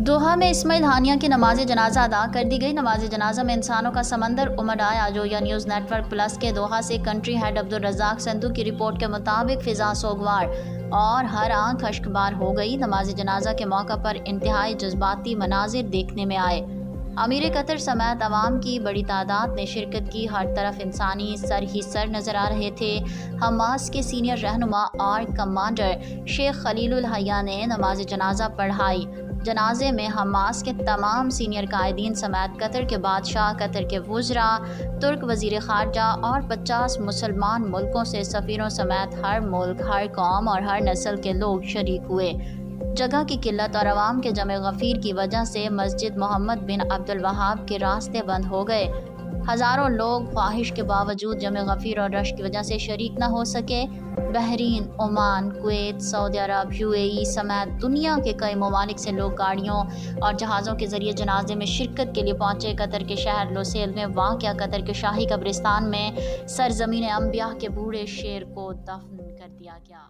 दोहा में इस्माइल हानिया की नमाज जनाजा अदा कर दी गई। नमाज जनाजा में इंसानों का समंदर उमड़ आया। जोया न्यूज़ नेटवर्क प्लस के दोहा से कंट्री हेड अब्दुल रज़ाक संधू की रिपोर्ट के मुताबिक फिजा सोगवार और हर आंख अश्कबार हो गई। नमाज जनाजा के मौका पर इंतहाई जज्बाती मनाजिर देखने में आए। अमीर कतर समेत अवाम की बड़ी तादाद ने शिरकत की। हर तरफ इंसानी सर ही सर नजर आ रहे थे। हमास के सीनियर रहनुमा और कमांडर शेख खलीलुल हया ने नमाज जनाजा पढ़ाई। जनाजे में हमास के तमाम सीनियर कायदीन समेत कतर के बादशाह, कतर के वुज़रा, तुर्क वज़ीर ख़ारजा और 50 मुसलमान मुल्कों से सफ़ीरों समेत हर मुल्क, हर कौम और हर नस्ल के लोग शरीक हुए। जगह की किल्लत और अवाम के जमे गफ़ीर की वजह से मस्जिद मोहम्मद बिन अब्दुल वहाब के रास्ते बंद हो गए। हज़ारों लोग ख्वाहिश के बावजूद जमे गफ़ीर और रश की वजह से शरीक न हो सके। बहरीन, ओमान, कुवैत, सऊदी अरब, UAE समेत दुनिया के कई ममालिक से लोग गाड़ियों और जहाज़ों के ज़रिए जनाजे में शिरकत के लिए पहुँचे। कतर के शहर लुसैल में वाक़या कतर के शाही कब्रिस्तान में सरज़मीन अंबिया के बूढ़े शेर को दफन कर दिया गया।